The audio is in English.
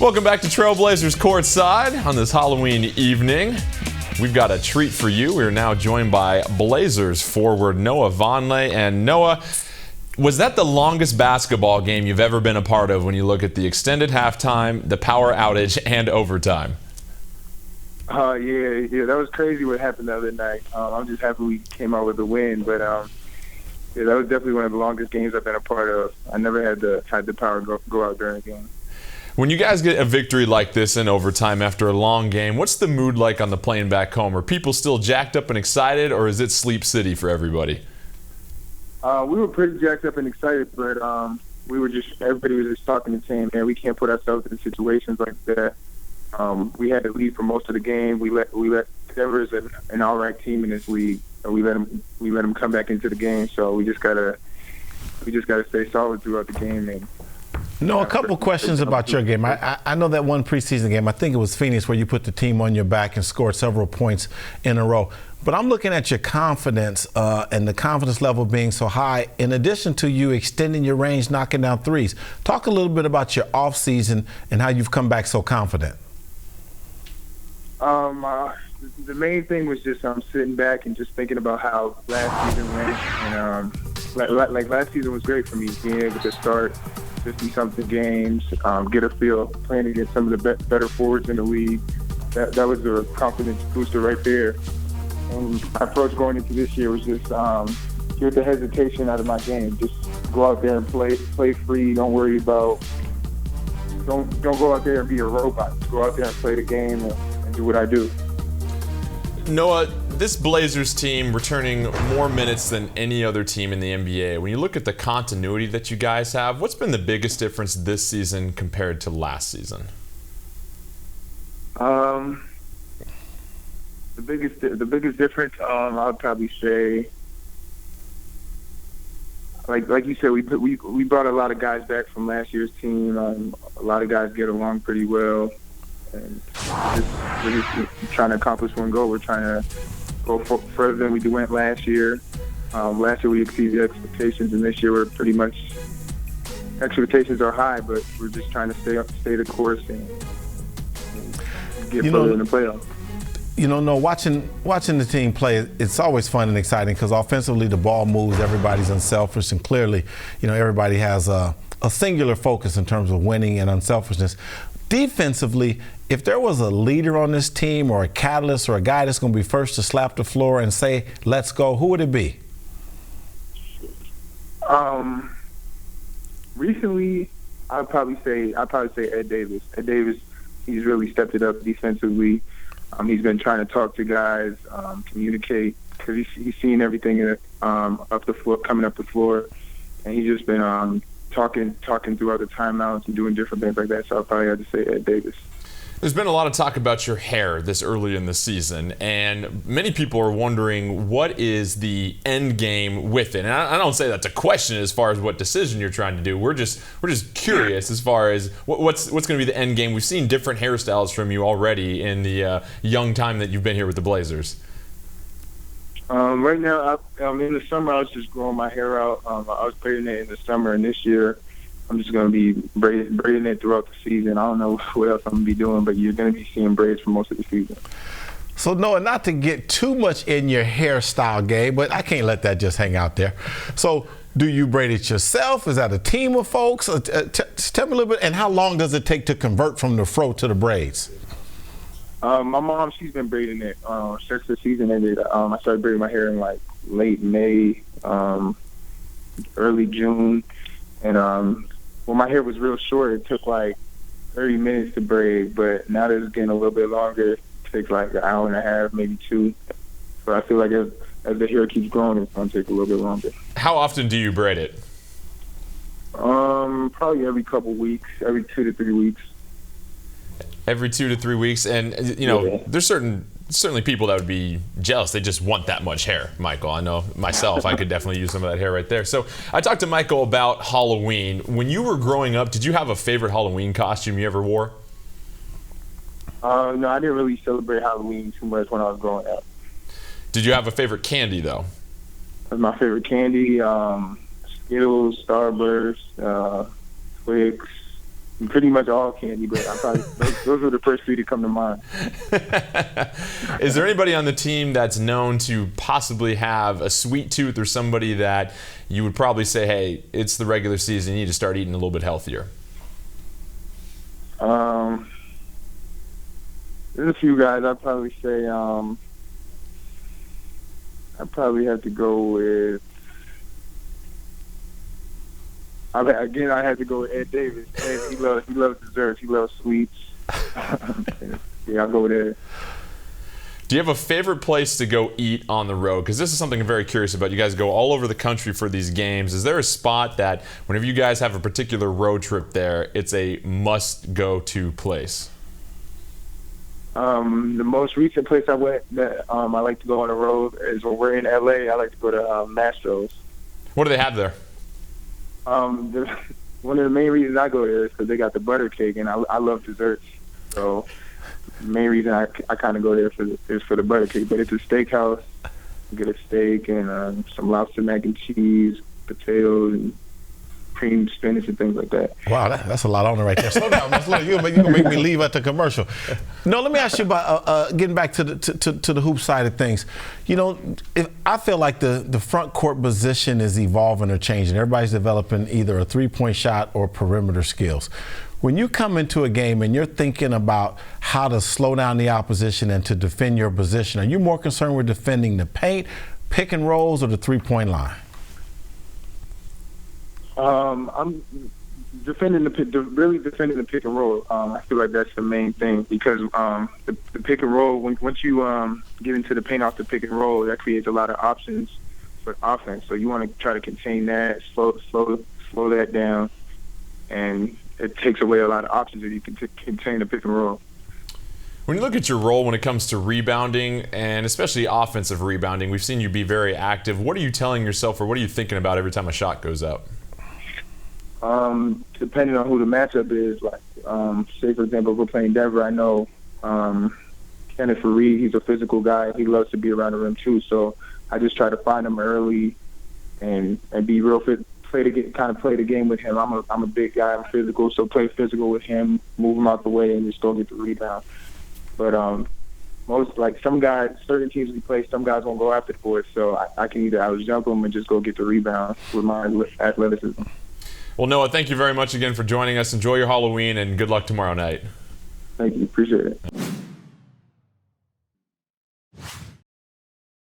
Welcome back to Trailblazers Courtside on this Halloween evening. We've got a treat for you. We are now joined by Blazers forward Noah Vonleh. And Noah, was that the longest basketball game you've ever been a part of when you look at the extended halftime, the power outage, and overtime? Yeah, that was crazy what happened the other night. I'm just happy we came out with a win, but yeah, that was definitely one of the longest games I've been a part of. I never had the power go out during a game. When you guys get a victory like this in overtime after a long game, what's the mood like on the plane back home? Are people still jacked up and excited, or is it Sleep City for everybody? We were pretty jacked up and excited, but everybody was just talking and saying, man, we can't put ourselves in situations like that. We had to lead for most of the game. We let Denver's an all-right team in this league. We let them come back into the game. So we just gotta stay solid throughout the game. And no, a couple questions about your game. I know that one preseason game, I think it was Phoenix, where you put the team on your back and scored several points in a row. But I'm looking at your confidence and the confidence level being so high, in addition to you extending your range, knocking down threes. Talk a little bit about your offseason and how you've come back so confident. The main thing was just sitting back and just thinking about how last season went. And like last season was great for me, being able to start 50-something games, get a feel, playing against some of the better forwards in the league. That was a confidence booster right there. And my approach going into this year was just get the hesitation out of my game. Just go out there and play free. Don't worry about. Don't go out there and be a robot. Just go out there and play the game and do what I do. Noah, this Blazers team returning more minutes than any other team in the NBA. When you look at the continuity that you guys have, what's been the biggest difference this season compared to last season? The biggest difference, I would probably say, like you said, we brought a lot of guys back from last year's team. A lot of guys get along pretty well, and we're just trying to accomplish one goal. We're trying to go further than we went last year. Last year we exceeded expectations, and this year we're pretty much expectations are high, but we're just trying to stay the course and get further in the playoffs. You know, no, watching the team play, it's always fun and exciting because offensively the ball moves, everybody's unselfish, and clearly, you know, everybody has a singular focus in terms of winning and unselfishness. Defensively, if there was a leader on this team or a catalyst or a guy that's going to be first to slap the floor and say, let's go, who would it be? Recently, I'd probably say Ed Davis. Ed Davis, he's really stepped it up defensively. He's been trying to talk to guys, communicate, because he's seen everything up the floor, coming up the floor, and he's just been talking throughout the timeouts and doing different things like that. So I'll probably have to say Ed Davis. There's been a lot of talk about your hair this early in the season, and many people are wondering what is the end game with it. And I don't say that's a question as far as what decision you're trying to do. We're just curious as far as what's going to be the end game. We've seen different hairstyles from you already in the young time that you've been here with the Blazers. Right now, in the summer, I was just growing my hair out. I was braiding it in the summer, and this year, I'm just going to be braiding it throughout the season. I don't know what else I'm going to be doing, but you're going to be seeing braids for most of the season. So, Noah, not to get too much in your hairstyle game, but I can't let that just hang out there. So, do you braid it yourself? Is that a team of folks? Tell me a little bit. And how long does it take to convert from the fro to the braids? My mom, she's been braiding it since the season ended. I started braiding my hair in like late May, early June, and when my hair was real short, it took like 30 minutes to braid, but now that it's getting a little bit longer, it takes like an hour and a half, maybe 2. So I feel like as the hair keeps growing, it's going to take a little bit longer. How often do you braid it? Probably every couple weeks, every 2 to 3 weeks. Every 2 to 3 weeks, and you know, there's certainly people that would be jealous. They just want that much hair, Michael. I know myself, I could definitely use some of that hair right there. So I talked to Michael about Halloween. When you were growing up, did you have a favorite Halloween costume you ever wore? No, I didn't really celebrate Halloween too much when I was growing up. Did you have a favorite candy, though? My favorite candy, Skittles, Starburst, Twix, Pretty much all candy, but I probably those were the first three to come to mind. Is there anybody on the team that's known to possibly have a sweet tooth, or somebody that you would probably say, hey, it's the regular season, you need to start eating a little bit healthier? There's a few guys. I'd probably say I'd probably have to go with. I had to go with Ed Davis. Ed, he loves desserts. He loves sweets. Yeah, I'll go there. Do you have a favorite place to go eat on the road? Because this is something I'm very curious about. You guys go all over the country for these games. Is there a spot that whenever you guys have a particular road trip there, it's a must-go-to place? The most recent place I went that I like to go on the road is when we're in LA. I like to go to Mastro's. What do they have there? One of the main reasons I go there is because they got the butter cake, and I love desserts. So the main reason I kind of go there is for the butter cake. But it's a steakhouse. You get a steak and some lobster mac and cheese, potatoes, and cream spinach and things like that. Wow, that's a lot on it right there. Slow down, you're gonna make me leave at the commercial. No, let me ask you about getting back to the hoop side of things. You know, I feel like the front court position is evolving or changing. Everybody's developing either a three-point shot or perimeter skills. When you come into a game and you're thinking about how to slow down the opposition and to defend your position, are you more concerned with defending the paint, pick and rolls, or the three-point line? I'm defending really defending the pick and roll. I feel like that's the main thing because the pick and roll, once you get into the paint off the pick and roll, that creates a lot of options for offense. So you want to try to contain that, slow that down, and it takes away a lot of options if you can contain the pick and roll. When you look at your role when it comes to rebounding, and especially offensive rebounding, we've seen you be very active. What are you telling yourself, or what are you thinking about every time a shot goes up? Depending on who the matchup is, like say for example, if we're playing Denver, I know Kenneth Faried, he's a physical guy. He loves to be around the rim too. So I just try to find him early and be real fit, play the game with him. I'm a big guy, I'm physical, so play physical with him, move him out the way, and just go get the rebound. But most, like some guys, certain teams we play, some guys won't go after the board, so I can either out-jump them and just go get the rebound with my athleticism. Well, Noah, thank you very much again for joining us. Enjoy your Halloween, and good luck tomorrow night. Thank you. Appreciate it.